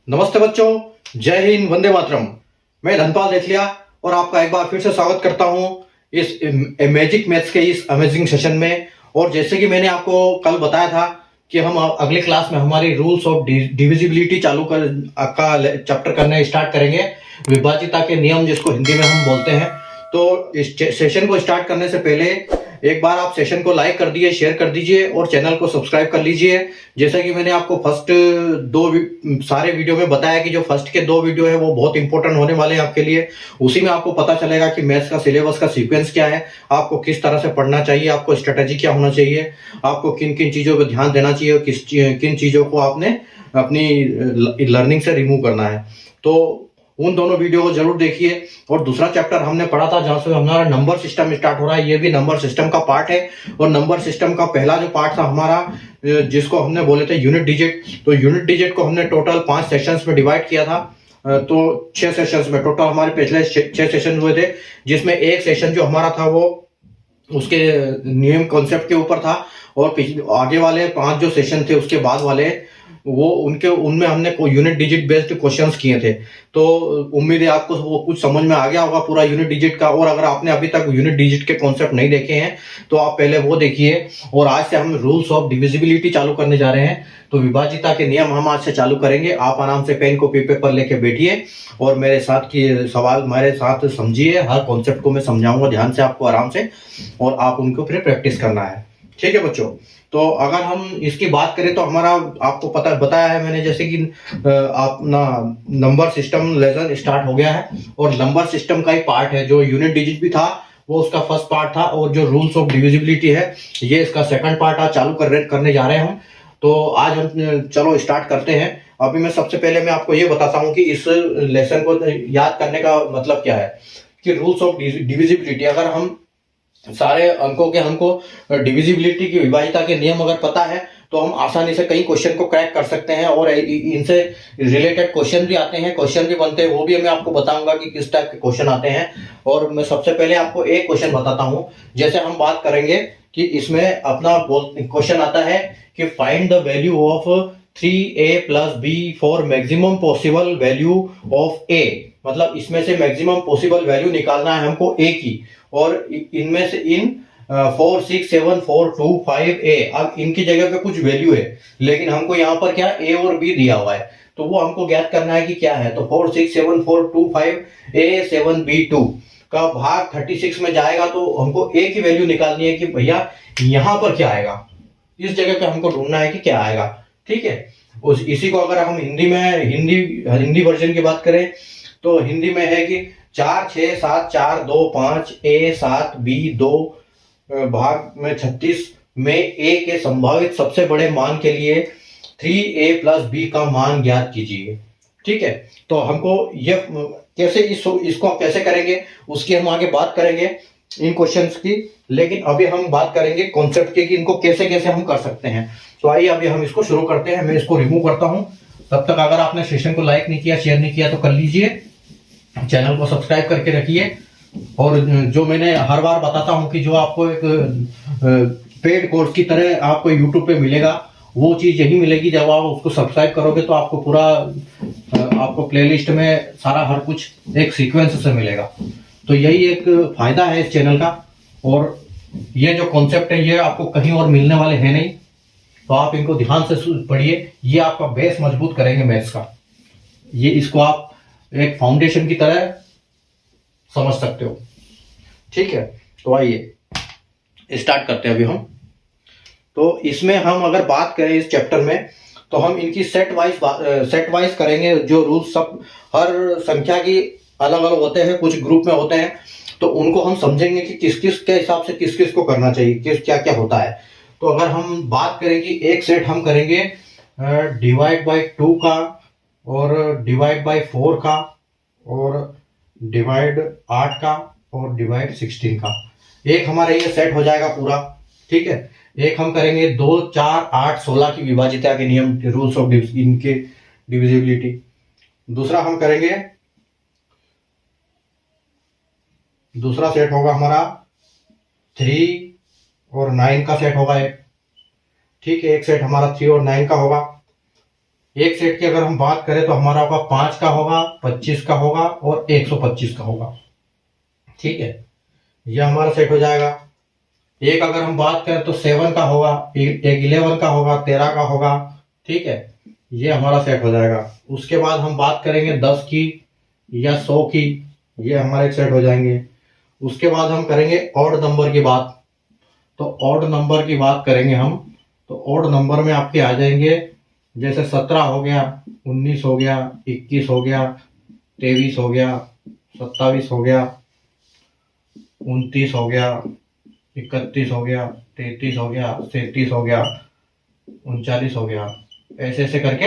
नमस्ते बच्चों, जय हिंद, वंदे मातरम। मैं धनपाल देथलिया और आपका एक बार फिर से स्वागत करता हूं इस मैजिक मैथ्स के इस अमेजिंग सेशन में। और जैसे कि मैंने आपको कल बताया था कि हम अगले क्लास में हमारी रूल्स ऑफ डिविजिबिलिटी चालू कर का चैप्टर करने स्टार्ट करेंगे, विभाज्यता के नियम जिसको हिंदी में हम बोलते हैं। तो इस सेशन को स्टार्ट करने से पहले एक बार आप सेशन को लाइक कर दीजिए, शेयर कर दीजिए और चैनल को सब्सक्राइब कर लीजिए। जैसा कि मैंने आपको फर्स्ट सारे वीडियो में बताया कि जो फर्स्ट के 2 वीडियो है वो बहुत इंपॉर्टेंट होने वाले हैं आपके लिए। उसी में आपको पता चलेगा कि मैथ्स का सिलेबस का सीक्वेंस क्या है, आपको किस तरह से पढ़ना चाहिए, आपको स्ट्रेटेजी क्या होना चाहिए, आपको किन किन चीजों पर ध्यान देना चाहिए, किन चीजों को आपने अपनी लर्निंग से रिमूव करना है। तो उन दोनों वीडियो को जरूर देखिए। और दूसरा चैप्टर हमने पढ़ा था जहां से हमारा नंबर सिस्टम स्टार्ट हो रहा है, ये भी नंबर सिस्टम का पार्ट है। और नंबर सिस्टम का पहला जो पार्ट था हमारा, जिसको हमने बोले थे यूनिट डिजिट, तो यूनिट डिजिट को हमने टोटल 5 सेशंस में डिवाइड किया था। तो 6 सेशंस में टोटल हमारे पिछले 6 सेशन हुए थे, जिसमें एक सेशन जो हमारा था वो उसके नियम कॉन्सेप्ट के ऊपर था। और आगे वाले 5 जो सेशन थे उसके बाद वाले उनमें हमने यूनिट डिजिट बेस्ड क्वेश्चंस किए थे। तो उम्मीद है आपको वो कुछ समझ में आ गया होगा पूरा यूनिट डिजिट का। और अगर आपने अभी तक यूनिट डिजिट के कॉन्सेप्ट नहीं देखे हैं तो आप पहले वो देखिए। और आज से हम रूल्स ऑफ डिविजिबिलिटी चालू करने जा रहे हैं। तो विभाज्यता के नियम हम आज से चालू करेंगे। आप आराम से पेन कॉपी पेपर लेके बैठिए और मेरे साथ समझिए। हर कॉन्सेप्ट को मैं समझाऊंगा ध्यान से आपको, आराम से, और आप उनको फिर प्रैक्टिस करना है। ठीक है बच्चों। तो अगर हम इसकी बात करें तो हमारा आपको बताया है मैंने, जैसे कि अपना नंबर सिस्टम लेसन स्टार्ट हो गया है। और नंबर सिस्टम का ही पार्ट है, जो यूनिट डिजिट भी था वो उसका फर्स्ट पार्ट था, और जो रूल्स ऑफ डिविजिबिलिटी है ये इसका सेकंड पार्ट आज चालू करने जा रहे हैं हम। तो आज हम चलो स्टार्ट करते हैं। अभी मैं सबसे पहले मैं आपको ये बताता हूँ कि इस लेसन को याद करने का मतलब क्या है। कि रूल्स ऑफ डिविजिबिलिटी, अगर हम सारे अंकों के हमको डिविजिबिलिटी की विभाज्यता के नियम अगर पता है तो हम आसानी से कई क्वेश्चन को क्रैक कर सकते हैं। और इनसे रिलेटेड क्वेश्चन भी आते हैं, क्वेश्चन भी बनते हैं, वो भी मैं आपको बताऊंगा कि किस टाइप के क्वेश्चन आते हैं। और मैं सबसे पहले आपको एक क्वेश्चन बताता हूं। जैसे हम बात करेंगे कि इसमें अपना क्वेश्चन आता है कि find the value of 3a + b for maximum possible value of a। मतलब इसमें से मैक्सिमम पॉसिबल वैल्यू निकालना है हमको a की। और इनमें से 4 6 7 4 2 5 a, अब इनकी जगह पे कुछ वैल्यू है, लेकिन हमको यहाँ पर क्या a और b दिया हुआ है, तो वो हमको ज्ञात करना है कि क्या है। तो 4 6 7 4 2 5 a 7 b 2 का भाग 36 में जाएगा, तो हमको a की वैल्यू निकालनी है कि भैया यहाँ पर क्या आएगा, इस जगह पे हमको ढूंढना है कि क्या आएगा। ठीक है। इसी को अगर हम हिंदी वर्जन की बात करें तो हिंदी में है कि 4 6 7 4 2 5 a 7 b 2 भाग में 36 में a के संभावित सबसे बड़े मान के लिए 3a + b का मान ज्ञात कीजिए। ठीक है। तो हमको ये कैसे इसको कैसे करेंगे उसकी हम आगे बात करेंगे इन क्वेश्चंस की। लेकिन अभी हम बात करेंगे कॉन्सेप्ट के कि इनको कैसे कैसे हम कर सकते हैं। तो आइए अभी हम इसको शुरू करते हैं। मैं इसको रिमूव करता हूं। तब तक अगर आपने सेशन को लाइक नहीं किया, शेयर नहीं किया तो कर लीजिए, चैनल को सब्सक्राइब करके रखिए। और जो मैंने हर बार बताता हूं कि जो आपको एक पेड कोर्स की तरह आपको यूट्यूब पे मिलेगा, वो चीज यही मिलेगी। जब आप उसको सब्सक्राइब करोगे तो आपको पूरा आपको प्लेलिस्ट में सारा हर कुछ एक सीक्वेंस से मिलेगा। तो यही एक फायदा है इस चैनल का। और ये जो कॉन्सेप्ट है ये आपको कहीं और मिलने वाले हैं नहीं, तो आप इनको ध्यान से पढ़िए। ये आपका बेस मजबूत करेंगे मैथ्स का। ये इसको आप एक फाउंडेशन की तरह समझ सकते हो। ठीक है। तो आइए स्टार्ट करते हैं अभी हम। तो इसमें हम अगर बात करें इस चैप्टर में तो हम इनकी सेट वाइज करेंगे। जो रूल्स सब हर संख्या की अलग अलग होते हैं, कुछ ग्रुप में होते हैं, तो उनको हम समझेंगे कि किस किस के हिसाब से किस किस को करना चाहिए, किस क्या क्या होता है। तो अगर हम बात करें कि एक सेट हम करेंगे डिवाइड बाय 2 का, और डिवाइड बाय 4 का, और डिवाइड 8 का, और डिवाइड 16 का। एक हमारा ये सेट हो जाएगा पूरा। ठीक है। एक हम करेंगे 2 4 8 16 की विभाज्यता के नियम, रूल्स ऑफ इनके डिविजिबिलिटी। दूसरा हम करेंगे, दूसरा सेट होगा हमारा 3 और 9 का सेट होगा एक। ठीक है। एक सेट हमारा 3 और 9 का होगा। एक सेट की अगर हम बात करें तो हमारा होगा 5 का होगा, 25 का होगा और 125 का होगा। ठीक है, यह हमारा सेट हो जाएगा। एक अगर हम बात करें तो 7 का होगा, एक 11 का होगा, 13 का होगा। ठीक है, ये हमारा सेट हो जाएगा। उसके बाद हम बात करेंगे 10 की या 100 की, ये हमारे एक सेट हो जाएंगे। उसके बाद हम करेंगे ऑड नंबर की बात। तो ऑड नंबर की बात करेंगे हम, तो ऑड नंबर में आपके आ जाएंगे जैसे 17 हो गया, 19 हो गया, 21 हो गया, 23 हो गया, 27 हो गया, 29 हो गया, 31 हो गया, 33 हो गया, 37 हो गया, 39 हो गया। ऐसे ऐसे करके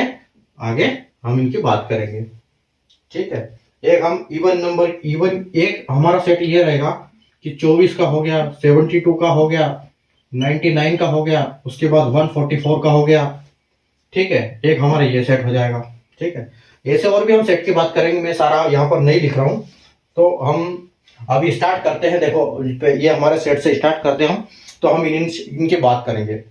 आगे हम इनकी बात करेंगे। ठीक है, एक हम इवन नंबर, इवन एक हमारा सेट ये रहेगा कि 24 का हो गया, 72 का हो गया, 99 का हो गया, उसके बाद 144 का हो गया। ठीक है, एक हमारा ये सेट हो जाएगा। ठीक है, ऐसे और भी हम सेट की बात करेंगे, मैं सारा यहाँ पर नहीं लिख रहा हूँ। तो हम अभी स्टार्ट करते हैं। देखो, ये हमारे सेट से स्टार्ट करते हैं हम। तो हम इनकी बात करेंगे।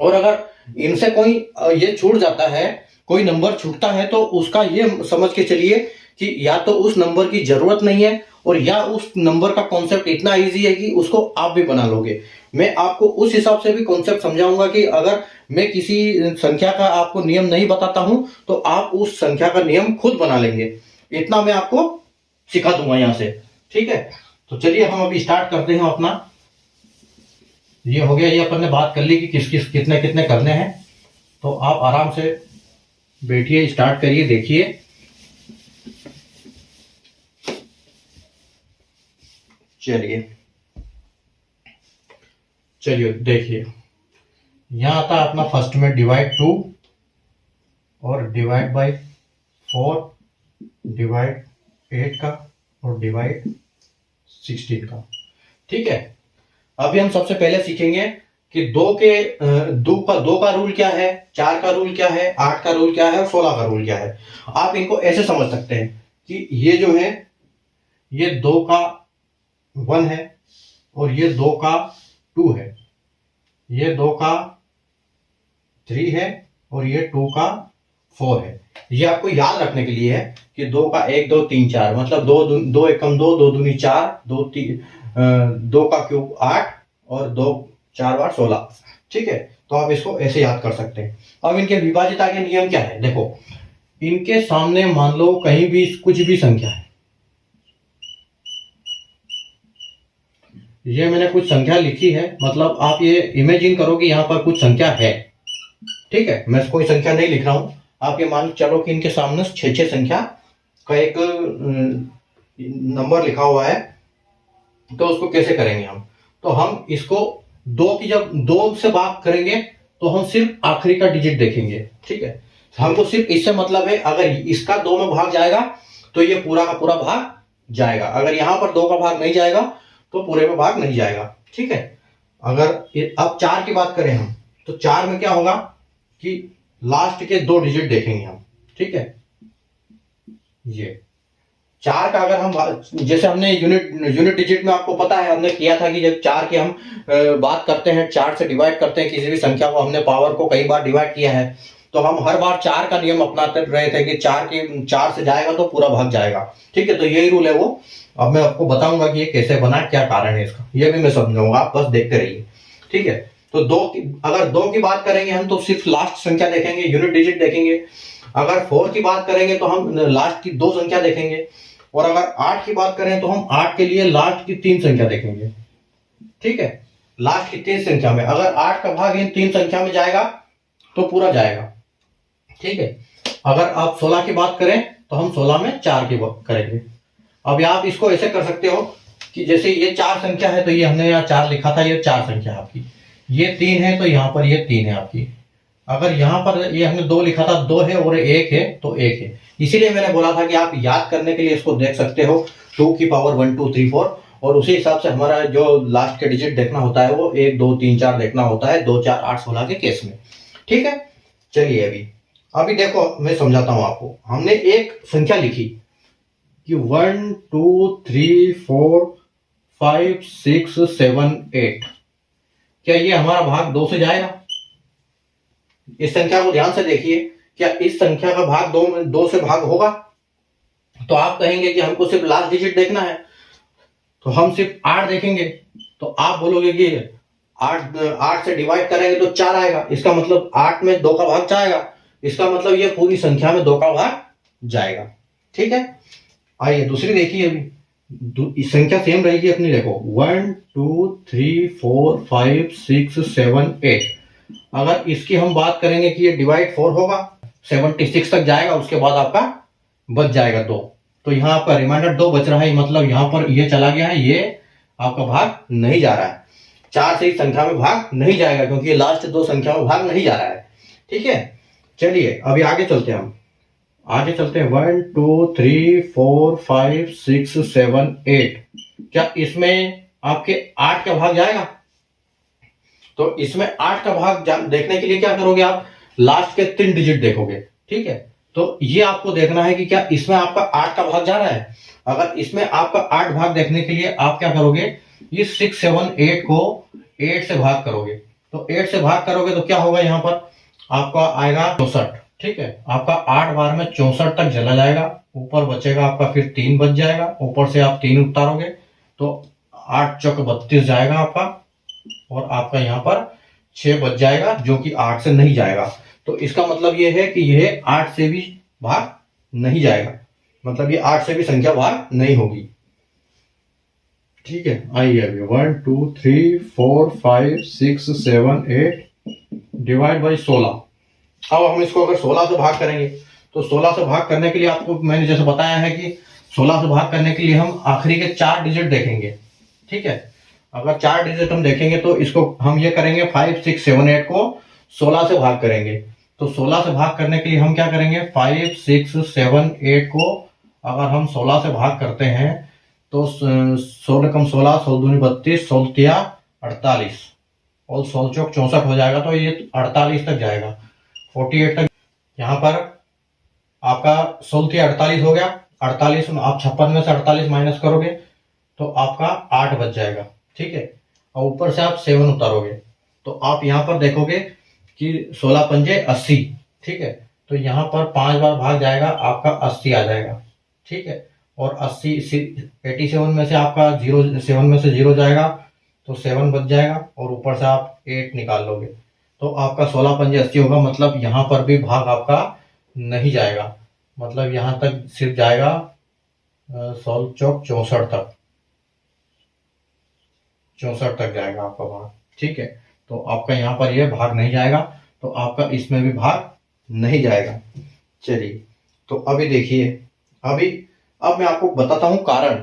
और अगर इनसे कोई ये छूट जाता है, कोई नंबर छूटता है, तो उसका ये समझ के चलिए कि या तो उस नंबर की जरूरत नहीं है, और या उस नंबर का कॉन्सेप्ट इतना इजी है कि उसको आप भी बना लोगे। मैं आपको उस हिसाब से भी कॉन्सेप्ट समझाऊंगा कि अगर मैं किसी संख्या का आपको नियम नहीं बताता हूं तो आप उस संख्या का नियम खुद बना लेंगे। इतना मैं आपको सिखा दूंगा यहां से। ठीक है, तो चलिए हम अभी स्टार्ट करते हैं अपना। ये हो गया, ये अपन ने बात कर ली कि किस किस कितने कितने करने हैं। तो आप आराम से बैठिए, स्टार्ट करिए, देखिए। चलिए देखिए, यहां आता है अपना फर्स्ट में डिवाइड 2 और डिवाइड बाय 4, डिवाइड 8 का और डिवाइड 16 का। ठीक है, अभी हम सबसे पहले सीखेंगे कि दो का रूल क्या है, 4 का रूल क्या है, 8 का रूल क्या है और 16 का रूल क्या है। आप इनको ऐसे समझ सकते हैं कि ये जो है, ये 2 का 1 है और ये 2 का 2 है, ये 2 का 3 है और ये 2 का 4 है। ये आपको याद रखने के लिए है कि 2 का 1 2 3 4, मतलब 2 एकम 2, 2 दूनी 4, 2 का क्यूब 8 और 2 4 बार 16। ठीक है, तो आप इसको ऐसे याद कर सकते हैं। अब इनके विभाज्यता के नियम क्या है, देखो, इनके सामने मान लो कहीं भी कुछ भी संख्या है। ये मैंने कुछ संख्या लिखी है, मतलब आप ये इमेजिन करो कि यहां पर कुछ संख्या है। ठीक है, मैं कोई संख्या नहीं लिख रहा हूं, आप ये मान चलो कि इनके सामने 6 संख्या का एक नंबर लिखा हुआ है। तो उसको कैसे करेंगे हम, तो हम इसको जब 2 से भाग करेंगे तो हम सिर्फ आखिरी का डिजिट देखेंगे। ठीक है, हमको सिर्फ इससे मतलब है, अगर इसका 2 में भाग जाएगा तो ये पूरा का पूरा भाग जाएगा, अगर यहां पर 2 का भाग नहीं जाएगा तो पूरे में भाग नहीं जाएगा। ठीक है, अगर अब 4 की बात करें हम, तो 4 में क्या होगा कि लास्ट के 2 डिजिट देखेंगे हम। ठीक है, ये 4 का अगर हम, जैसे हमने यूनिट डिजिट में आपको पता है, हमने किया था कि जब 4 की हम बात करते हैं, 4 से डिवाइड करते हैं किसी भी संख्या को, हमने पावर को कई बार डिवाइड किया है, तो हम हर बार 4 का नियम अपनाते रहे थे कि 4 से जाएगा तो पूरा भाग जाएगा। ठीक है, तो यही रूल है वो। अब मैं आपको बताऊंगा कि ये कैसे बना, क्या कारण है इसका, ये भी मैं समझाऊंगा, आप बस देखते रहिए। ठीक है, तो अगर 2 की बात करेंगे हम तो सिर्फ लास्ट संख्या देखेंगे, यूनिट डिजिट देखेंगे। अगर 4 की बात करेंगे तो हम लास्ट की 2 संख्या देखेंगे। और अगर 8 की बात करें तो हम 8 के लिए लास्ट की 3 संख्या देखेंगे। ठीक है, लास्ट की 3 संख्या में अगर 8 का भाग इन 3 संख्या में जाएगा तो पूरा जाएगा। ठीक है, अगर आप 16 की बात करें तो हम 16 में 4 की बात करेंगे। अब आप इसको ऐसे कर सकते हो कि जैसे ये 4 संख्या है तो ये हमने यहाँ 4 लिखा था, ये 4 संख्या है आपकी। ये 3 है तो यहाँ पर ये 3 है आपकी। अगर यहाँ पर ये हमने 2 लिखा था, 2 है और 1 है तो 1 है। इसीलिए मैंने बोला था कि आप याद करने के लिए इसको देख सकते हो 2 की पावर 1 2 3 4, और उसी हिसाब से हमारा जो लास्ट के डिजिट देखना होता है वो 1 2 3 4 देखना होता है, 2 4 8 16 के केस में। ठीक है, चलिए अभी देखो, मैं समझाता हूं आपको। हमने एक संख्या लिखी कि 1 2 3 4 5 6 7 8, क्या ये हमारा भाग 2 से जाएगा? इस संख्या को ध्यान से देखिए क्या इस संख्या का भाग दो से भाग होगा? तो आप कहेंगे कि हमको सिर्फ लास्ट डिजिट देखना है, तो हम सिर्फ 8 देखेंगे। तो आप बोलोगे कि 8 से डिवाइड करेंगे तो 4 आएगा, इसका मतलब 8 में 2 का भाग जाएगा, इसका मतलब ये पूरी संख्या में 2 का भाग जाएगा। ठीक है, आइए दूसरी देखिए। अभी संख्या सेम रहेगी अपनी, देखो 1 2 3 4 5 6 7 8। अगर इसकी हम बात करेंगे कि ये डिवाइड 4 होगा, 76 तक जाएगा, उसके बाद आपका बच जाएगा 2। तो यहाँ आपका रिमाइंडर 2 बच रहा है, मतलब यहाँ पर ये चला गया है, ये आपका भाग नहीं जा रहा है। 4 से इस संख्या में भाग नहीं जाएगा, क्योंकि ये लास्ट 2 संख्या में भाग नहीं जा रहा है। ठीक है, चलिए अभी आगे चलते हैं। हम आगे चलते हैं। 1 2 3 4 5 6 7 8। क्या इसमें आपके 8 का भाग जाएगा? तो इसमें 8 का भाग देखने के लिए क्या करोगे आप? लास्ट के 3 डिजिट देखोगे। ठीक है, तो ये आपको देखना है कि क्या इसमें आपका 8 का भाग जा रहा है। अगर इसमें आपका 8 भाग देखने के लिए आप क्या करोगे? ये 6 7 8 को 8 से भाग करोगे। तो 8 से भाग करोगे तो क्या होगा? यहाँ पर आपका आएगा 64। ठीक है, आपका 8 बार में 64 तक चला जाएगा, ऊपर बचेगा आपका फिर 3 बच जाएगा, ऊपर से आप 3 उतारोगे तो 8 चौक 32 जाएगा आपका, और आपका यहाँ पर 6 बच जाएगा, जो कि 8 से नहीं जाएगा। तो इसका मतलब ये है कि यह 8 से भी भाग नहीं जाएगा, मतलब ये 8 से भी संख्या भाग नहीं होगी। ठीक है, आइए अभी 1 2 3 4 5 6 7 8 डिवाइड बाई 16। अब हम इसको अगर 16 से भाग करेंगे, तो 16 से भाग करने के लिए आपको मैंने जैसे बताया है कि 16 से भाग करने के लिए हम आखिरी के 4 डिजिट देखेंगे। ठीक है, अगर 4 डिजिट हम देखेंगे तो इसको हम ये करेंगे 5 6 7 8 को 16 से भाग करेंगे। तो 16 से भाग करने के लिए हम क्या करेंगे? 5 6 7 8 को अगर हम 16 से भाग करते हैं तो 16 कम 16 16 दूनी 32 16 तिया 48 और 16 चौक 64 हो जाएगा। तो ये 48 तक जाएगा, 48 तक। यहाँ पर आपका 16 तिया 48 हो गया। 48 में आप 56 में से 48 माइनस करोगे तो आपका 8 बच जाएगा। ठीक है, और ऊपर से आप 7 उतारोगे तो आप यहाँ पर देखोगे कि 16 पंजे 80। ठीक है, तो यहाँ पर 5 बार भाग जाएगा, आपका 80 आ जाएगा। ठीक है, और 87 में से आपका 7 में से 0 जाएगा तो 7 बच जाएगा, और ऊपर से आप 8 निकाल लोगे तो आपका 16 पंजे 80 होगा। मतलब यहाँ पर भी भाग आपका नहीं जाएगा, मतलब यहाँ तक सिर्फ जाएगा 16 चौक 64 तक, 64 तक जाएगा आपका भाग। ठीक है, तो आपका यहाँ पर यह भाग नहीं जाएगा, तो आपका इसमें भी भाग नहीं जाएगा। चलिए, तो अभी देखिए, अब मैं आपको बताता हूं कारण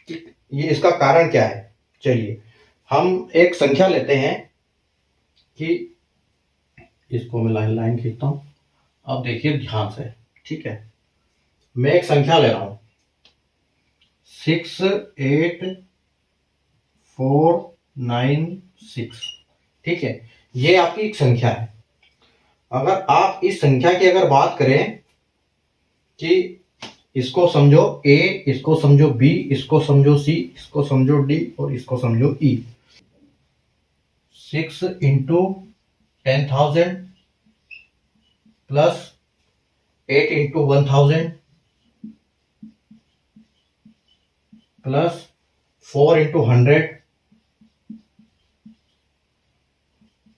कि ये इसका कारण क्या है। चलिए, हम एक संख्या लेते हैं कि इसको मैं लाइन लाइन खींचता हूं। अब देखिए ध्यान से। ठीक है, मैं एक संख्या ले रहा हूं 6 8 4 9 6। ठीक है, ये आपकी एक संख्या है। अगर आप इस संख्या की अगर बात करें कि इसको समझो A, इसको समझो B, इसको समझो C, इसको समझो D और इसको समझो E। 6 into 10,000 plus 8 into 1,000 plus 4 into 100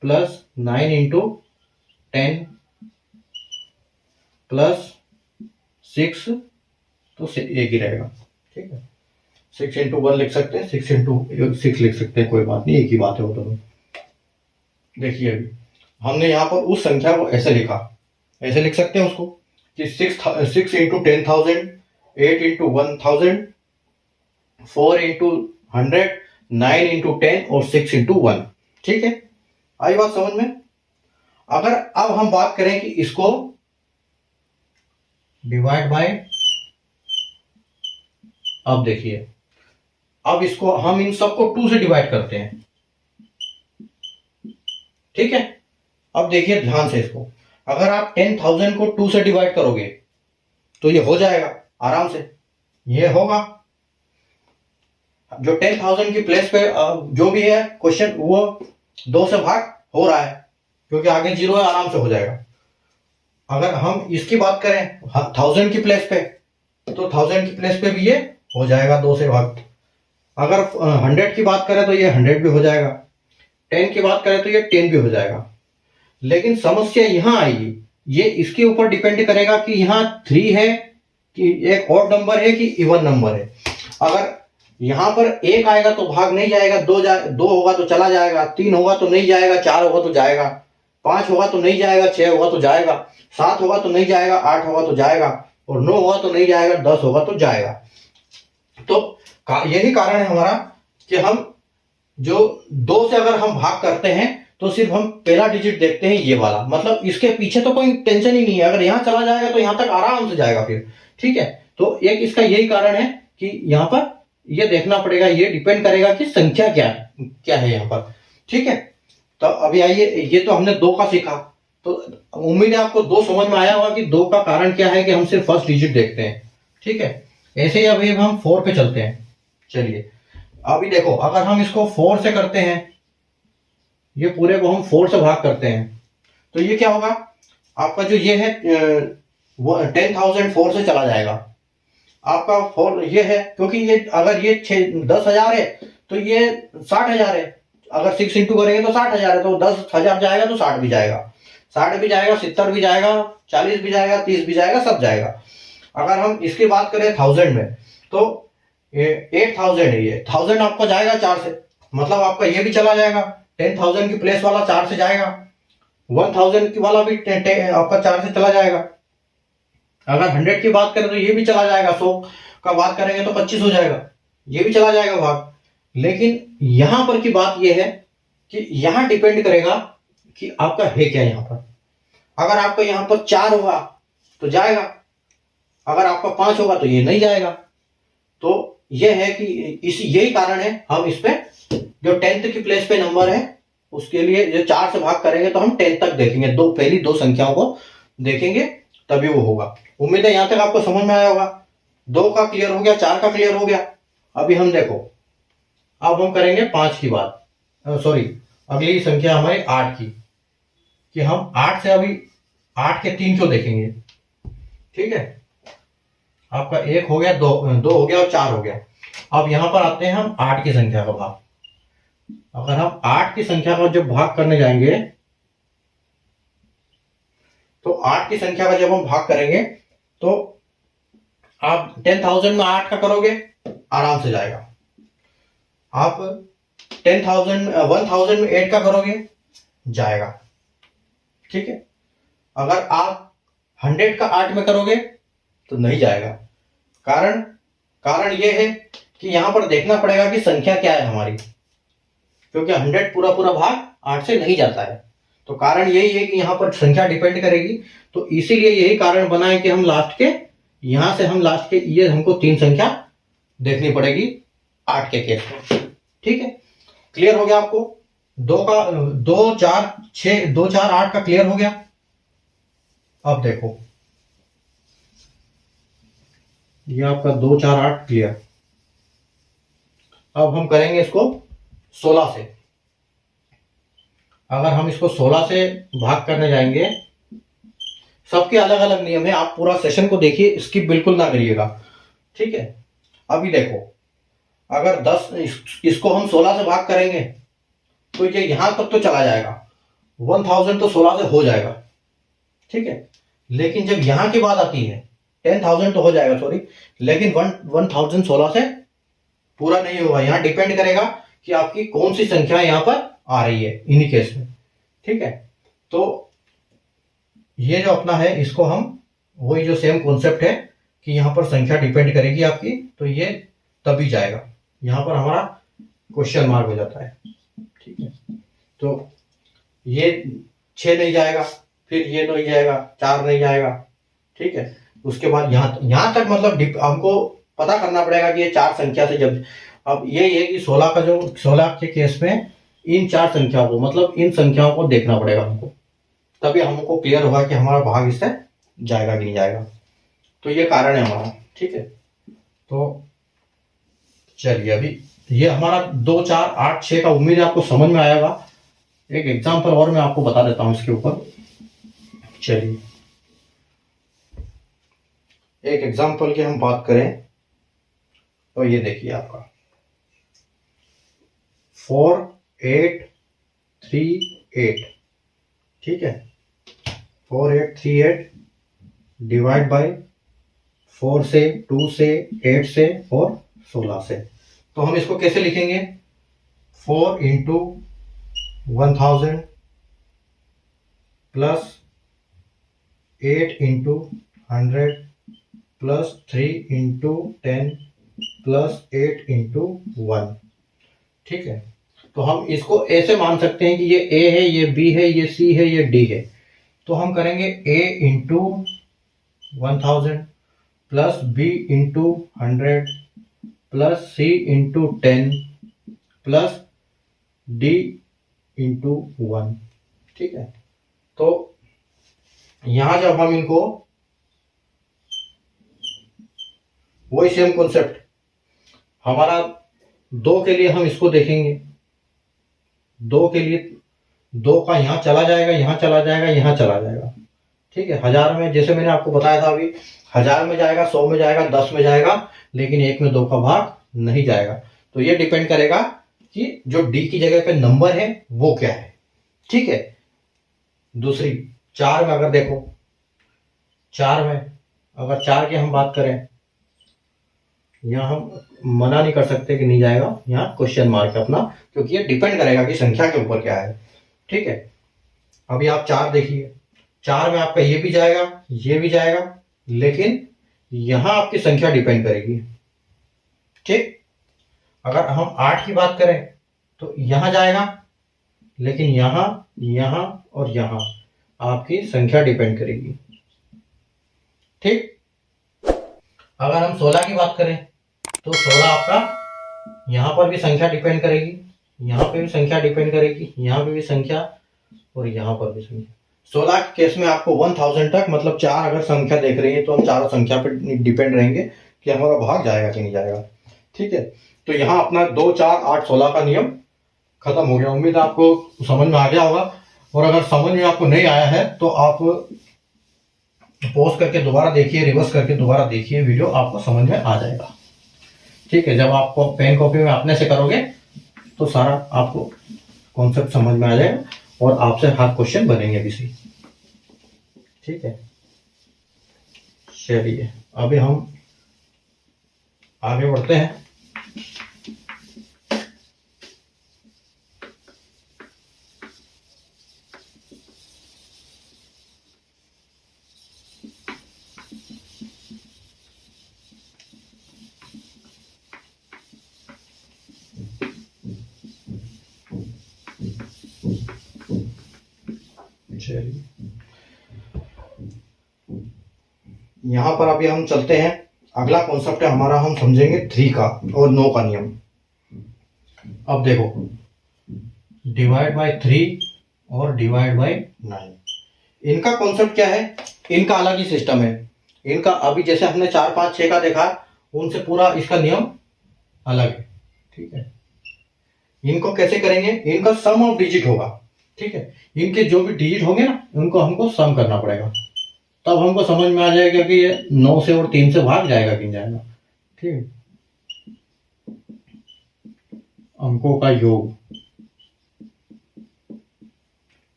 plus 9 into 10 plus 6, तो एक ही रहेगा। ठीक है, 6 इंटू 1 लिख सकते हैं, 6 इंटू 6 लिख सकते हैं, कोई बात नहीं, एक ही बात है वो तो। देखिए, अभी हमने यहाँ पर उस संख्या को ऐसे लिखा, ऐसे लिख सकते हैं उसको कि 6 इंटू 10,000, 8 इंटू 1,000, 4 इंटू 100, 9 इंटू 10 और 6 इंटू 1। ठीक है, आई बात समझ में? अगर अब हम बात करें कि इसको डिवाइड बाय, अब देखिए, अब इसको हम इन सबको 2 से डिवाइड करते हैं। ठीक है, अब देखिए ध्यान से इसको, अगर आप 10,000 को 2 से डिवाइड करोगे तो ये हो जाएगा आराम से, ये होगा। जो 10,000 की प्लेस पे जो भी है क्वेश्चन वो 2 से भाग हो रहा है, क्योंकि आगे 0 है, आराम से हो जाएगा। अगर हम इसकी बात करें 1000 की प्लेस पे, तो 1000 की प्लेस पे भी ये हो जाएगा 2 से भाग। अगर 100 की बात करें तो ये 100 भी हो जाएगा, 10 की बात करें तो ये 10 भी हो जाएगा। लेकिन समस्या यहाँ आएगी, ये इसके ऊपर डिपेंड करेगा कि यहाँ 3 है कि एक ऑड नंबर है कि इवन नंबर है। अगर यहाँ पर 1 आएगा तो भाग नहीं जाएगा, 2 होगा तो चला जाएगा, 3 होगा तो नहीं जाएगा, 4 होगा तो जाएगा, 5 होगा तो नहीं जाएगा, 6 होगा तो जाएगा, 7 होगा तो नहीं जाएगा, 8 होगा तो जाएगा, और 9 होगा तो नहीं जाएगा, 10 होगा तो जाएगा। तो यही कारण है हमारा कि हम जो 2 से अगर हम भाग करते हैं तो सिर्फ हम पहला डिजिट देखते हैं, ये वाला, मतलब इसके पीछे तो कोई टेंशन ही नहीं है। अगर यहाँ चला जाएगा तो यहाँ तक आराम से जाएगा फिर, ठीक है। तो एक इसका यही कारण है कि यहाँ पर ये देखना पड़ेगा, ये डिपेंड करेगा कि संख्या क्या क्या है यहाँ पर, ठीक है। तो अभी आइए, ये तो हमने 2 का सीखा, तो उम्मीद है आपको 2 समझ में आया होगा कि 2 का कारण क्या है कि हम सिर्फ फर्स्ट डिजिट देखते हैं, ठीक है। ऐसे ही अभी हम 4 पे चलते हैं। चलिए अभी देखो, अगर हम इसको 4 से करते हैं, ये पूरे को हम 4 से भाग करते हैं, तो ये क्या होगा आपका, जो ये है 10,000 4 से चला जाएगा आपका 4, ये है क्योंकि ये अगर ये 10,000 है तो ये 60,000 है। अगर 6 इंटू करेंगे तो 60,000 है, तो 10,000 जाएगा तो 60 भी जाएगा, 60 भी जाएगा, 70 भी जाएगा, 40 भी जाएगा, 30 भी जाएगा, सब जाएगा। अगर हम इसकी बात करें 1000 में, तो 8,000 है, ये 1000 आपका जाएगा 4 से, मतलब आपका ये भी चला जाएगा, 10,000 की प्लेस वाला 4 से जाएगा, 1000 की वाला भी आपका 4 से चला जाएगा। अगर 100 की बात करें तो ये भी चला जाएगा, 100 का बात करेंगे तो 25 हो जाएगा, ये भी चला जाएगा भाग। लेकिन यहां पर की बात ये है कि यहां डिपेंड करेगा कि आपका है क्या यहाँ पर। अगर आपका यहाँ पर 4 होगा तो जाएगा, अगर आपका 5 होगा तो ये नहीं जाएगा। तो ये है कि यही कारण है हम इस पे जो 10th की प्लेस पे नंबर है उसके लिए जो 4 से भाग करेंगे तो हम 10 तक देखेंगे, पहली 2 संख्याओं को देखेंगे, तभी वो होगा। उम्मीद है यहां तक आपको समझ में आया होगा। 2 का क्लियर हो गया, 4 का क्लियर हो गया। अभी हम देखो, अब हम करेंगे 5 की बात, सॉरी अगली संख्या हमारी 8 की, कि हम 8 से अभी 8 के 3 क्यों देखेंगे, ठीक है। आपका 1 हो गया, 2 हो गया और 4 हो गया। अब यहां पर आते हैं हम 8 की संख्या का भाग। अगर हम 8 की संख्या का जब भाग करने जाएंगे, तो 8 की संख्या का जब हम भाग करेंगे तो आप 10,000 में 8 का करोगे, आराम से जाएगा। आप 10,000 में 8 का करोगे, जाएगा, ठीक है। अगर आप 100 का 8 में करोगे तो नहीं जाएगा। कारण यह है कि यहां पर देखना पड़ेगा कि संख्या क्या है हमारी, क्योंकि 100 पूरा पूरा भाग 8 से नहीं जाता है। तो कारण यही है कि यहाँ पर संख्या डिपेंड करेगी। तो इसीलिए यही कारण बना है कि हम लास्ट के, यहां से हम लास्ट के, ये हमको 3 संख्या देखनी पड़ेगी 8 के केस में, ठीक है। क्लियर हो गया आपको? 2 4 6 2 4 8 का क्लियर हो गया। अब देखो, ये आपका 2 4 8 क्लियर। अब हम करेंगे इसको 16 से। अगर हम इसको 16 से भाग करने जाएंगे, सबके अलग अलग नियम है, आप पूरा सेशन को देखिए, स्किप बिल्कुल ना करिएगा, ठीक है। अभी देखो, अगर 10 इसको हम 16 से भाग करेंगे तो ये यहां तक तो चला जाएगा, 1000 तो 16 से हो जाएगा, ठीक है। लेकिन जब यहां की बात आती है, 10,000 तो हो जाएगा, सॉरी, लेकिन 1000 16 से पूरा नहीं होगा। यहां डिपेंड करेगा कि आपकी कौन सी संख्या यहां पर आ रही है इन्हीं केस में, ठीक है। तो ये जो अपना है, इसको हम वही जो सेम कॉन्सेप्ट है कि यहां पर संख्या डिपेंड करेगी आपकी, तो ये तभी जाएगा। यहां पर हमारा क्वेश्चन मार्क हो जाता है, ठीक है। तो ये 6 नहीं जाएगा, फिर ये नहीं जाएगा, 4 नहीं जाएगा, ठीक है। उसके बाद यहां तक मतलब हमको पता करना पड़ेगा कि ये 4 संख्या से जब, अब यही है कि 16 के केस में इन 4 संख्याओं को, मतलब इन संख्याओं को देखना पड़ेगा हमको, तभी हमको क्लियर होगा कि हमारा भाग इससे जाएगा कि नहीं जाएगा। तो ये कारण है हमारा, ठीक है। तो चलिए, अभी ये हमारा 2 4 8 6 का उम्मीद है आपको समझ में आएगा। एक एग्जाम्पल और मैं आपको बता देता हूं इसके ऊपर। चलिए, एक एग्जाम्पल की हम बात करें तो ये देखिए आपका 4838, ठीक है। 4838 डिवाइड बाय 4 से, 2 से, 8 से और 16 से। तो हम इसको कैसे लिखेंगे? 4 into 1000 plus 8 into 100 plus 3 into 10 plus 8 into 1, ठीक है। तो हम इसको ऐसे मान सकते हैं कि ये ए है, ये बी है, ये सी है, ये डी है। तो हम करेंगे A into 1000 plus B into 100 plus C into 10 plus D into 1, ठीक है। तो यहां जब हम इनको, वही सेम कॉन्सेप्ट हमारा 2 के लिए हम इसको देखेंगे। 2 के लिए 2 का यहाँ चला जाएगा, यहाँ चला जाएगा, यहाँ चला जाएगा, ठीक है। 1000 में, जैसे मैंने आपको बताया था अभी, 1000 में जाएगा, 100 में जाएगा, 10 में जाएगा, लेकिन 1 में 2 का भाग नहीं जाएगा। तो ये डिपेंड करेगा कि जो डी की जगह पे नंबर है वो क्या है, ठीक है। दूसरी 4 में अगर देखो, 4 में अगर 4 की हम बात करें, यहाँ हम मना नहीं कर सकते कि नहीं जाएगा, यहाँ क्वेश्चन मार्क है अपना, क्योंकि ये डिपेंड करेगा कि संख्या के ऊपर क्या है, ठीक है। अभी आप 4 देखिए, 4 में आपका ये भी जाएगा, ये भी जाएगा, लेकिन यहां आपकी संख्या डिपेंड करेगी, ठीक। अगर हम 8 की बात करें तो यहां जाएगा, लेकिन यहां, यहां और यहां आपकी संख्या डिपेंड करेगी, ठीक। अगर हम 16 की बात करें तो 16 आपका यहां पर भी संख्या डिपेंड करेगी, यहां पे भी संख्या डिपेंड करेगी, यहां पे भी संख्या और यहां पर भी संख्या। 16 के केस में आपको 1000 तक, मतलब 4 अगर संख्या देख रही है तो हम चारों संख्या पे डिपेंड रहेंगे कि हमारा भाग जाएगा कि नहीं जाएगा, ठीक है। तो यहाँ अपना 2, 4, 8, 16 का नियम खत्म हो गया। उम्मीद आपको समझ में आ गया होगा, और अगर समझ में आपको नहीं आया है तो आप पॉज करके दोबारा देखिए, रिवर्स करके दोबारा देखिए वीडियो, आपको समझ में आ जाएगा, ठीक है। जब आपको पेन कॉपी में अपने से करोगे तो सारा आपको कॉन्सेप्ट समझ में आ जाएगा और आपसे हार्ड क्वेश्चन बनेंगे भी सही, ठीक है। चलिए अभी हम आगे बढ़ते हैं। चलिए यहां पर अभी हम चलते हैं, अगला कॉन्सेप्ट है हमारा, हम समझेंगे 3 का और 9 का नियम। अब देखो, डिवाइड बाय 3 और डिवाइड बाय 9, इनका कॉन्सेप्ट क्या है? इनका अलग ही सिस्टम है। इनका अभी जैसे हमने 4, 5, 6 का देखा, उनसे पूरा इसका नियम अलग है, ठीक है। इनको कैसे करेंगे? इनका सम ऑफ डिजिट होगा, ठीक है। इनके जो भी डिजिट होंगे ना, उनको हमको सम करना पड़ेगा, तब हमको समझ में आ जाएगा कि ये 9 से और 3 से भाग जाएगा कि नहीं जाएगा, ठीक है। अंकों का योग,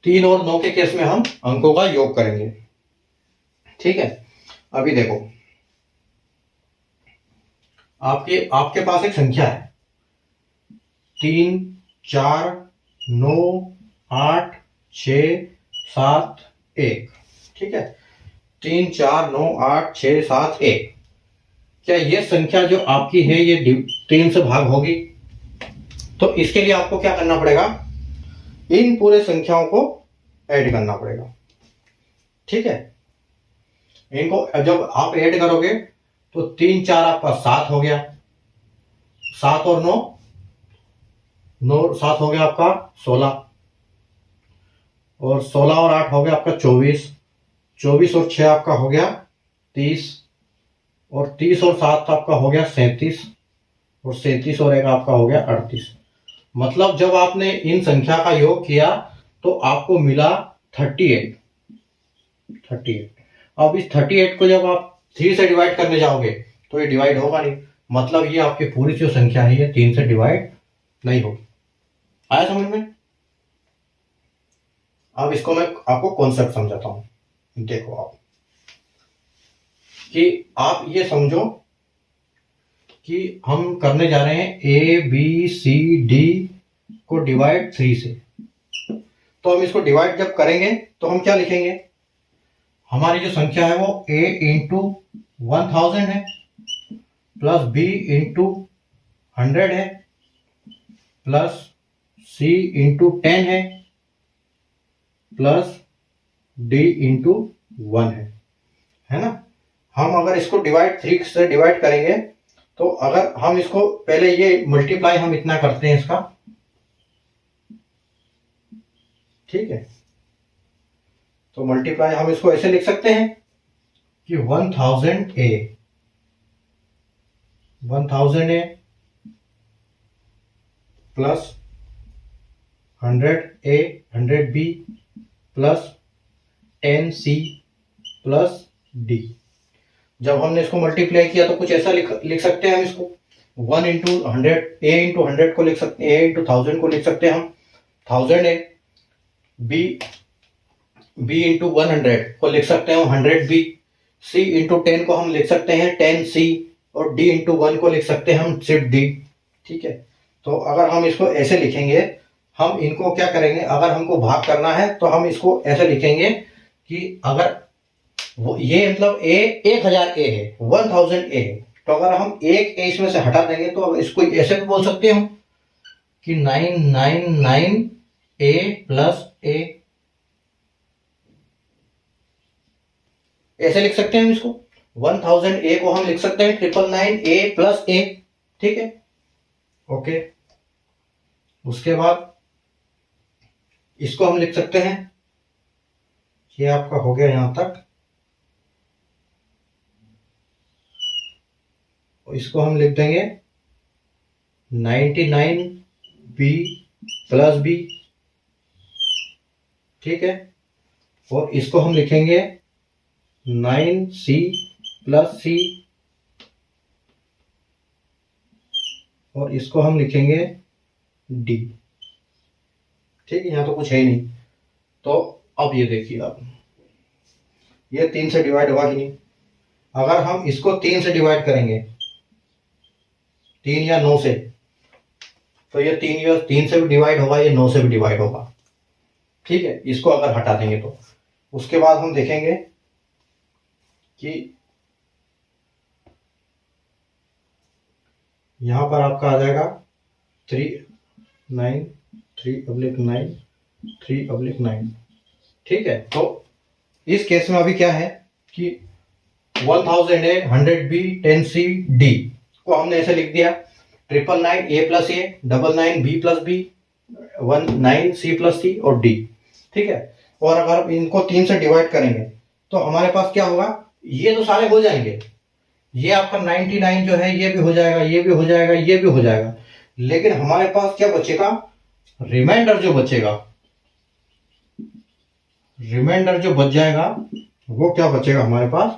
3 और 9 के केस में हम अंकों का योग करेंगे, ठीक है। अभी देखो, आपके पास एक संख्या है 3, 4, 9, 8, 6, 7, 1, ठीक है। 3, 4, 9, 8, 6, 7, 1। क्या ये संख्या जो आपकी है ये 3 से भाग होगी? तो इसके लिए आपको क्या करना पड़ेगा? इन पूरे संख्याओं को ऐड करना पड़ेगा, ठीक है। इनको जब आप ऐड करोगे तो 3, 4 आपका 7 हो गया, 7 और 9, 7 हो गया आपका 16, और 16 और 8 हो गया आपका 24, 24 और 6 आपका हो गया 30, और 30 और 7 आपका हो गया 37, और 37 और 1 आपका हो गया 38। मतलब जब आपने इन संख्या का योग किया तो आपको मिला 38। अब इस 38 को जब आप 3 से डिवाइड करने जाओगे तो ये डिवाइड होगा नहीं, मतलब ये आपकी पूरी जो संख्या है ये 3 से डिवाइड नहीं होगी। आया समझ में? अब इसको मैं आपको कॉन्सेप्ट समझाता हूं। देखो आप कि आप ये समझो कि हम करने जा रहे हैं ए बी सी डी को डिवाइड 3 से। तो हम इसको डिवाइड जब करेंगे तो हम क्या लिखेंगे, हमारी जो संख्या है वो a इंटू 1000 है, प्लस b इंटू 100 है, plus c into 10 plus d into 1 है ना। हम अगर इसको डिवाइड 3 से डिवाइड करेंगे तो अगर हम इसको पहले ये मल्टीप्लाई हम इतना करते हैं इसका, ठीक है। तो मल्टीप्लाई हम इसको ऐसे लिख सकते हैं कि 1000 A plus 100 100 plus 10c plus d। जब हमने इसको मल्टीप्लाई किया तो कुछ ऐसा लिख सकते हैं हम इसको 1 इंटू 100 a इंटू 100 को लिख सकते हैं, a इंटू 1000 को लिख सकते हैं हम 1000 है, b इंटू 100 को लिख सकते हैं 100b, c इंटू 10 को हम लिख सकते हैं 10c और d इंटू 1 को लिख सकते हैं हम सिर्फ d। ठीक है, तो अगर हम इसको ऐसे लिखेंगे, हम इनको क्या करेंगे, अगर हमको भाग करना है तो हम इसको ऐसे लिखेंगे कि अगर वो ये मतलब a 1000 a है, 1000 a है, तो अगर हम एक a इसमें से हटा देंगे तो इसको ऐसे भी बोल सकते हैं कि 999 a प्लस a, ऐसे लिख सकते हैं हम इसको। 1000 a को हम लिख सकते हैं 999 a प्लस a। ठीक है, ओके। उसके बाद इसको हम लिख सकते हैं, ये आपका हो गया यहां तक, इसको हम लिख देंगे 99b प्लस b। ठीक है, और इसको हम लिखेंगे 9c प्लस c, और इसको हम लिखेंगे d। ठीक है, यहां तो कुछ है ही नहीं। तो अब ये देखिए आप, ये 3 से डिवाइड होगा कि नहीं। अगर हम इसको 3 से डिवाइड करेंगे, 3 या 9 से, तो ये 3 से भी डिवाइड होगा, ये 9 से भी डिवाइड होगा। ठीक है, इसको अगर हटा देंगे तो उसके बाद हम देखेंगे कि यहां पर आपका आ जाएगा 3/9 3/9। ठीक है, तो इस केस में अभी क्या है कि 1000 है, 100b 10c d को हमने ऐसे लिख दिया 999 a plus a, 99b plus b, 19c plus c और d। ठीक है, और अगर इनको 3 से डिवाइड करेंगे तो हमारे पास क्या होगा, ये तो सारे हो जाएंगे, ये आपका 99 जो है ये भी हो जाएगा, ये भी हो जाएगा, ये भी हो जाएगा, लेकिन हमारे पास क्या बचेगा, रिमाइंडर जो बचेगा, रिमाइंडर जो बच जाएगा वो क्या बचेगा हमारे पास,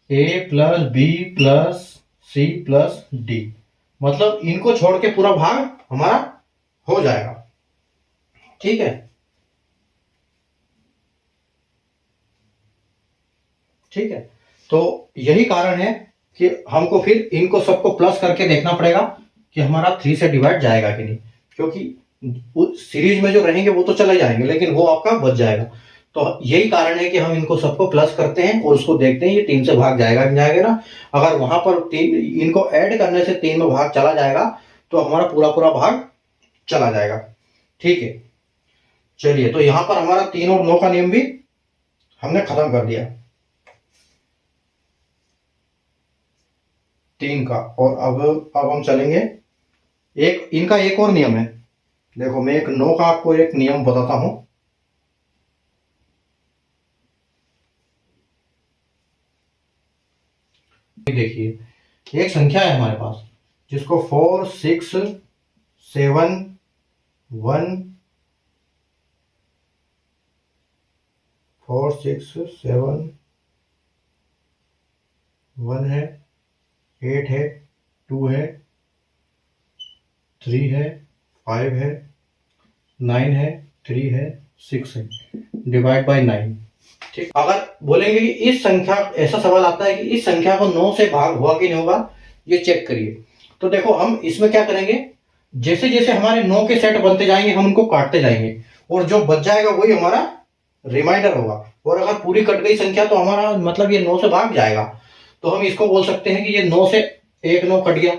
a plus b plus c plus d। मतलब इनको छोड़ के पूरा भाग हमारा हो जाएगा। ठीक है, ठीक है, तो यही कारण है कि हमको फिर इनको सबको प्लस करके देखना पड़ेगा कि हमारा 3 से डिवाइड जाएगा कि नहीं, क्योंकि सीरीज में जो रहेंगे वो तो चले जाएंगे लेकिन वो आपका बच जाएगा। तो यही कारण है कि हम इनको सबको प्लस करते हैं और उसको देखते हैं ये 3 से भाग जाएगा कि जाएगा ना। अगर वहां पर 3 इनको ऐड करने से 3 में भाग चला जाएगा तो हमारा पूरा पूरा भाग चला जाएगा। ठीक है, चलिए, तो यहां पर हमारा 3 और 9 का नियम भी हमने खत्म कर दिया, 3 का। और अब हम चलेंगे, एक इनका एक और नियम है। देखो, मैं एक 9 का आपको एक नियम बताता हूं। देखिए, एक संख्या है हमारे पास जिसको 4 6 7 1 4 6 7 1 है, 8 है, 2 है, 3 है, 5 है, 9 है, 3 है, 6 है, डिवाइड बाय 9। ठीक, अगर बोलेंगे कि इस संख्या, ऐसा सवाल आता है कि इस संख्या को 9 से भाग हुआ कि नहीं होगा, ये चेक करिए। तो देखो हम इसमें क्या करेंगे, जैसे जैसे हमारे 9 के सेट बनते जाएंगे हम उनको काटते जाएंगे और जो बच जाएगा वही हमारा रिमाइंडर होगा। और अगर पूरी कट गई संख्या तो हमारा मतलब ये 9 से भाग जाएगा। तो हम इसको बोल सकते हैं कि ये 9 से एक 9 कट गया,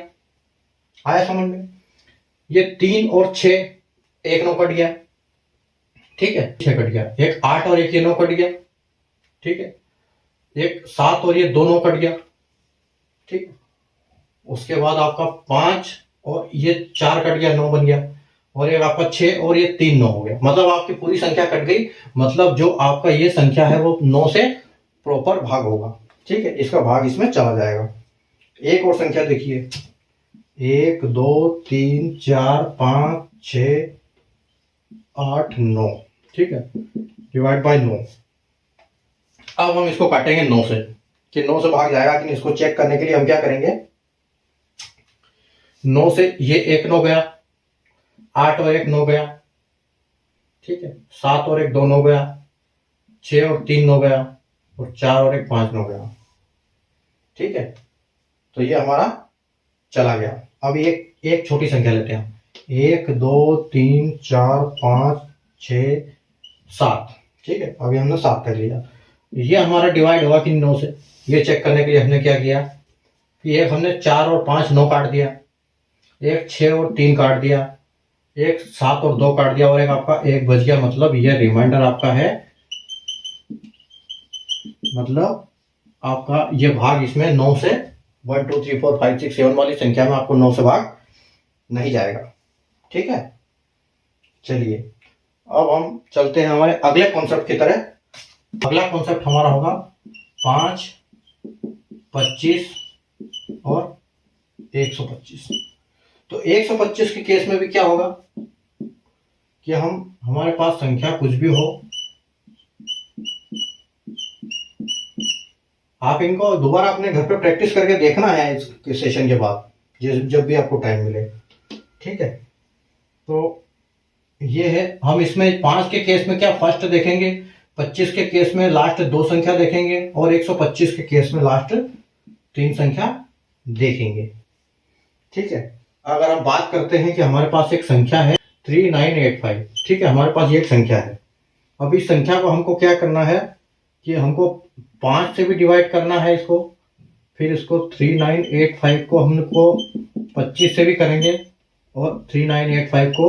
आया समझ में। ये 3 और 6, एक 9 कट गया, ठीक है, 6 कट गया। एक 8 और एक ये 9 कट गया, ठीक है। एक 7 और ये 2 9 कट गया, ठीक। उसके बाद आपका 5 और ये 4 कट गया, 9 बन गया। और एक आपका 6 और ये 3 9 हो गया, मतलब आपकी पूरी संख्या कट गई। मतलब जो आपका ये संख्या है वो 9 से प्रॉपर भाग होगा, ठीक है। इसका भाग इसमें चला जाएगा। एक और संख्या देखिए, 1 2 3 4 5 6 8 9, ठीक है, डिवाइड बाय 9। अब हम इसको काटेंगे 9 से कि 9 से भाग जाएगा कि नहीं। इसको चेक करने के लिए हम क्या करेंगे, 9 से ये एक 9 गया, 8 और एक 9 गया, ठीक है, 7 और एक 2 9 गया, 6 और 3 9 गया, और 4 और एक 5 9 गया, ठीक है। तो ये हमारा चला गया। अब एक छोटी संख्या लेते हैं, 1 2 3 4 5 6 7, ठीक है। अभी हमने 7 कर लिया। ये हमारा डिवाइड हुआ कि 9 से, ये चेक करने के लिए हमने क्या किया कि एक हमने 4 और 5 9 काट दिया, एक 6 और 3 काट दिया, एक 7 और 2 काट दिया, और एक आपका 1 बच गया। मतलब ये रिमाइंडर आपका है, मतलब आपका ये भाग इसमें 9 से 1 2 3 4 5 6 7 वाली संख्या में आपको 9 से भाग नहीं जाएगा, ठीक है। चलिए अब हम चलते हैं हमारे अगले कॉन्सेप्ट की तरह। अगला कॉन्सेप्ट हमारा होगा 5 25 और 125। तो 125 के केस में भी क्या होगा कि हमारे पास संख्या कुछ भी हो, आप इनको दोबारा अपने घर पे प्रैक्टिस करके देखना है इस सेशन के बाद, जब भी आपको टाइम मिले, ठीक है। तो ये है, हम इसमें 5 के केस में क्या फर्स्ट देखेंगे, 25 के केस में लास्ट 2 संख्या देखेंगे, और 125 के केस में लास्ट 3 संख्या देखेंगे, ठीक है। अगर हम बात करते हैं कि हमारे पास एक संख्या है 3985, ठीक है, हमारे पास ये एक संख्या है। अब इस संख्या को हमको क्या करना है कि हमको 5 से भी डिवाइड करना है इसको, फिर इसको 3985 को हमको 25 से भी करेंगे, और 3985 को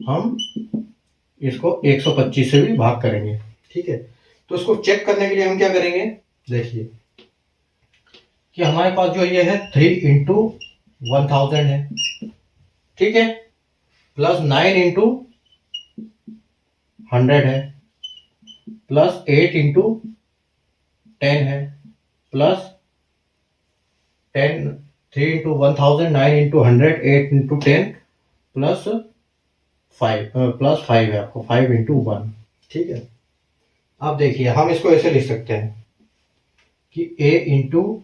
हम इसको 125 से भी भाग करेंगे, ठीक है। तो इसको चेक करने के लिए हम क्या करेंगे, देखिए कि हमारे पास जो ये है 3 इंटू 1000 है, ठीक है, प्लस 9 इंटू 100 है, प्लस 8 इंटू 10 है, plus 10 3 into 1000 9 into 100 8 into 10 plus 5 है आपको 5 इंटू 1, ठीक है। अब देखिए हम इसको ऐसे लिख सकते हैं कि a इंटू,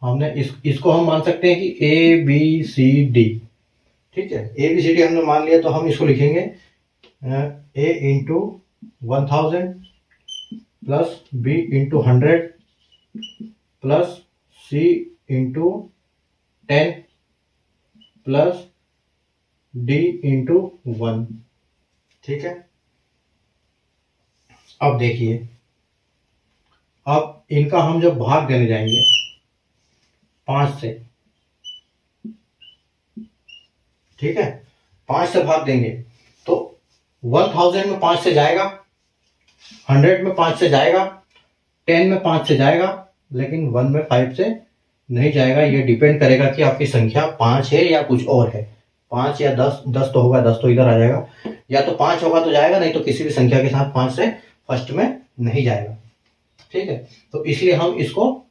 हमने इसको हम मान सकते हैं कि a b c d, ठीक है, a b c d हमने मान लिया। तो हम इसको लिखेंगे a into 1000 plus b into 100 plus c into 10 plus d into 1, ठीक है। अब देखिए, अब इनका हम जब भाग देने जाएंगे 5 से, ठीक है, 5 से भाग देंगे तो 1000 में 5 से जाएगा, 100 में 5 से जाएगा, 10 में 5 से जाएगा, लेकिन 1 में 5 से नहीं जाएगा। ये डिपेंड करेगा कि आपकी संख्या 5 है या कुछ और है, 5 या 10, 10 तो होगा, 10 तो इधर आ जाएगा, या तो 5 होगा तो जाएगा, नहीं तो किसी भी संख्या के साथ 5 से फर्स्ट में नहीं जाएगा, ठीक है। तो इसलिए हम इसको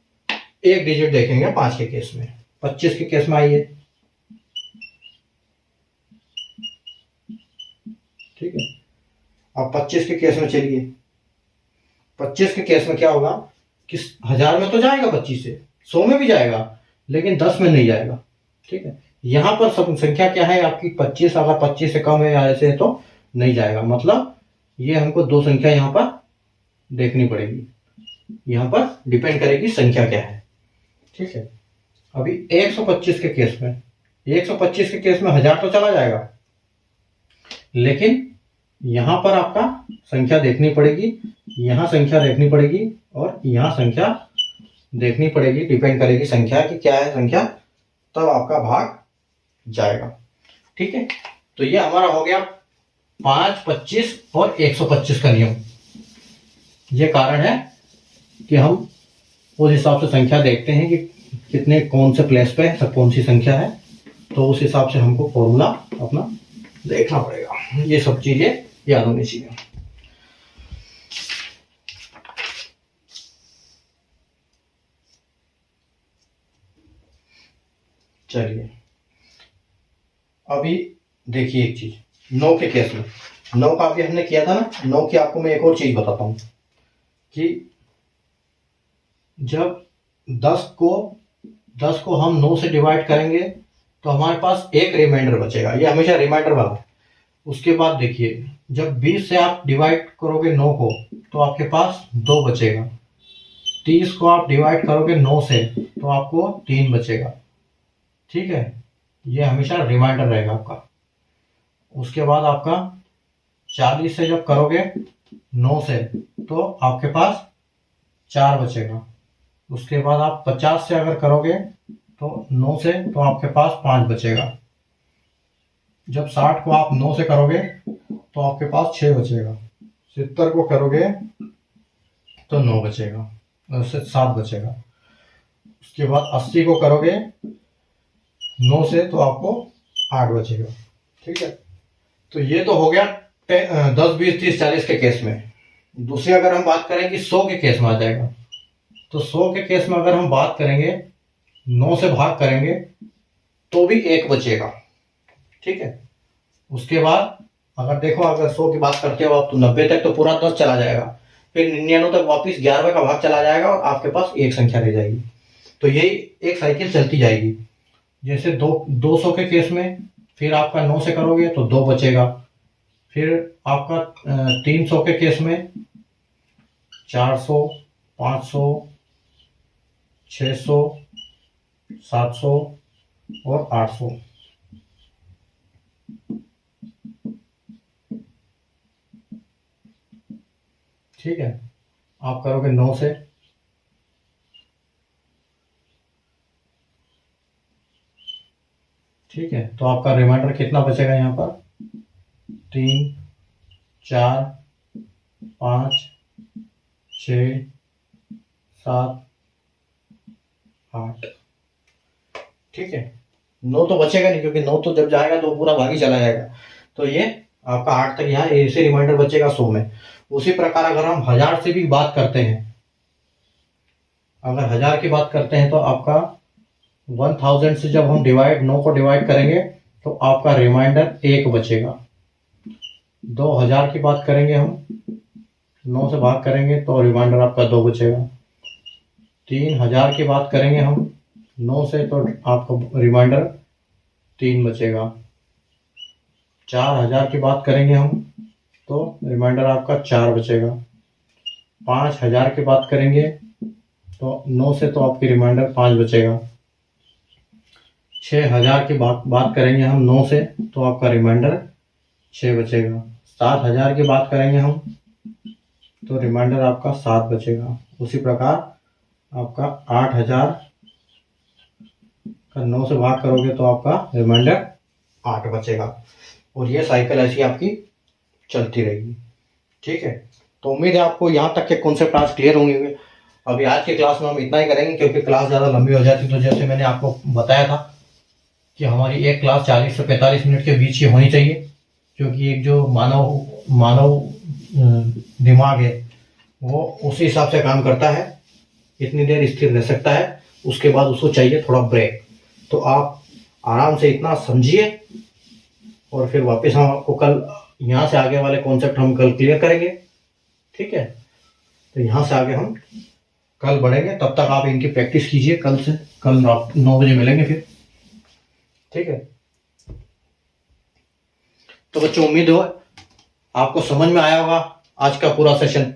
एक डिजिट देखेंगे 5 के केस में। 25 के केस में आइए, ठीक है। अब 25 के केस में चलिए, 25 के केस में क्या होगा किस 1000 में तो जाएगा 25 से, 100 में भी जाएगा, लेकिन 10 में नहीं जाएगा। ठीक है, यहाँ पर सब संख्या क्या है आपकी 25, अगर 25 से कम है या ऐसे है तो नहीं जाएगा। मतलब ये हमको दो संख्या यहाँ पर देखनी पड़ेगी, यहाँ पर डिपेंड करेगी संख्या क्या है। ठीक है, अभी 125 के केस में 125 के केस में 1000 तो चला जाएगा, लेकिन यहाँ पर आपका संख्या देखनी पड़ेगी, यहाँ संख्या देखनी पड़ेगी और यहाँ संख्या देखनी पड़ेगी। डिपेंड करेगी संख्या की क्या है संख्या, तब आपका भाग जाएगा। ठीक है, तो ये हमारा हो गया 5, 25 और 125 का नियम। ये कारण है कि हम उस हिसाब से संख्या देखते हैं कि कितने कौन से प्लेस पे सब कौन सी संख्या है, तो उस हिसाब से हमको फॉर्मूला अपना देखना पड़ेगा। ये सब चीजें याद होनी चाहिए। चलिए अभी देखिए एक चीज, 9 के केस में, 9 का अभी हमने किया था ना, 9 की आपको मैं एक और चीज बताता हूं कि जब 10 को हम 9 से डिवाइड करेंगे तो हमारे पास एक रिमाइंडर बचेगा, ये हमेशा रिमाइंडर वाला है। उसके बाद देखिए जब 20 से आप डिवाइड करोगे 9 को तो आपके पास 2 बचेगा। 30 को आप डिवाइड करोगे 9 से तो आपको 3 बचेगा। ठीक है, ये हमेशा रिमाइंडर रहेगा आपका। उसके बाद आपका 40 से जब करोगे 9 से तो आपके पास 4 बचेगा। उसके बाद आप 50 से अगर करोगे तो 9 से तो आपके पास 5 बचेगा। जब 60 को आप 9 से करोगे तो आपके पास 6 बचेगा। 70 को करोगे तो 9 बचेगा, उससे 7 बचेगा। उसके बाद 80 को करोगे 9 से तो आपको 8 बचेगा। ठीक है, तो ये तो हो गया 10, 20, 30, 40 के केस में। दूसरी अगर हम बात करें कि 100 के केस में आ जाएगा, तो 100 के केस में अगर हम बात करेंगे 9 से भाग करेंगे तो भी 1 बचेगा। ठीक है, उसके बाद अगर देखो अगर 100 की बात करते हो आप तो 90 तक तो पूरा 10 चला जाएगा, फिर 99 तक वापिस 11वें का भाग चला जाएगा और आपके पास एक संख्या रह जाएगी। तो यही एक साइकिल चलती जाएगी। जैसे 200 के केस में फिर आपका 9 से करोगे तो 2 बचेगा। फिर आपका 300 के केस में 400, 500, 600, 700 और 800। ठीक है, आप करोगे 9 से, ठीक है, तो आपका रिमाइंडर कितना बचेगा यहाँ पर 3, 4, 5, 6, 7, 8। ठीक है, 9 तो बचेगा नहीं क्योंकि 9 तो जब जाएगा तो पूरा भाग ही चला जाएगा। तो ये आपका 8 तक यहाँ ऐसे रिमाइंडर बचेगा 100 में। उसी प्रकार अगर हम 1000 से भी बात करते हैं, अगर 1000 की बात करते हैं तो आपका 1000 से जब हम 9 को डिवाइड करेंगे तो आपका रिमाइंडर 1 बचेगा। 2000 की बात करेंगे हम, 9 से भाग करेंगे तो रिमाइंडर आपका 2 बचेगा। 3000 की बात करेंगे हम 9 से तो आपका रिमाइंडर 3 बचेगा। 4000 की बात करेंगे हम तो रिमाइंडर आपका 4 बचेगा। 5000 की बात करेंगे तो 9 से तो आपकी रिमाइंडर 5 बचेगा। 6000 की बात करेंगे हम 9 से तो आपका रिमाइंडर 6 बचेगा। 7000 की बात करेंगे हम तो रिमाइंडर आपका 7 बचेगा। उसी प्रकार आपका 8000 का 9 से भाग करोगे तो आपका रिमाइंडर 8 बचेगा। और ये साइकिल ऐसी आपकी चलती रहेगी। ठीक है, तो उम्मीद है आपको यहाँ तक के कॉन्सेप्ट आज क्लियर होंगे। अभी आज की क्लास में हम इतना ही करेंगे क्योंकि क्लास ज़्यादा लंबी हो जाती, तो जैसे मैंने आपको बताया था कि हमारी एक क्लास 40 से 45 मिनट के बीच की होनी चाहिए, क्योंकि एक जो मानव दिमाग है वो उसी हिसाब से काम करता है। इतनी देर स्थिर रह सकता है, उसके बाद उसको चाहिए थोड़ा ब्रेक। तो आप आराम से इतना समझिए और फिर वापस हम आपको कल यहाँ से आगे वाले कॉन्सेप्ट हम कल क्लियर करेंगे। ठीक है, तो यहाँ से आगे हम कल बढ़ेंगे, तब तक आप इनकी प्रैक्टिस कीजिए। कल रात 9 बजे मिलेंगे फिर, ठीक है। तो बच्चों उम्मीद हो आपको समझ में आया होगा आज का पूरा सेशन।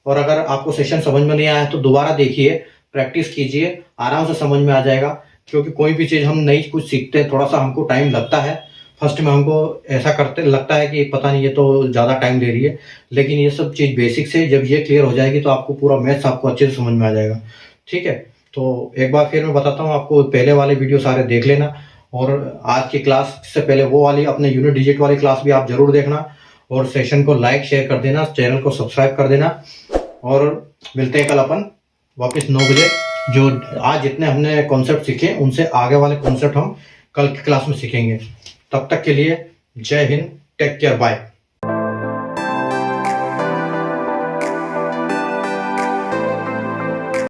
और अगर आपको सेशन समझ में नहीं आया तो दोबारा देखिए, प्रैक्टिस कीजिए, आराम से समझ में आ जाएगा। क्योंकि कोई भी चीज़ हम नई कुछ सीखते हैं, थोड़ा सा हमको टाइम लगता है। फर्स्ट में हमको ऐसा करते लगता है कि पता नहीं ये तो ज़्यादा टाइम दे रही है, लेकिन ये सब चीज़ बेसिक से जब ये क्लियर हो जाएगी तो आपको पूरा मैथ्स आपको अच्छे से समझ में आ जाएगा, ठीक है। तो एक बार फिर मैं बताता हूँ आपको, पहले वाले वीडियो सारे देख लेना, और आज की क्लास से पहले वो वाली अपने यूनिट डिजिट वाली क्लास भी आप जरूर देखना, और सेशन को लाइक शेयर कर देना, चैनल को सब्सक्राइब कर देना। और मिलते हैं कल अपन वापस 9 बजे। जो आज जितने हमने कॉन्सेप्ट सीखे उनसे आगे वाले कॉन्सेप्ट हम कल की क्लास में सीखेंगे। तब तक के लिए जय हिंद, टेक केयर, बाय।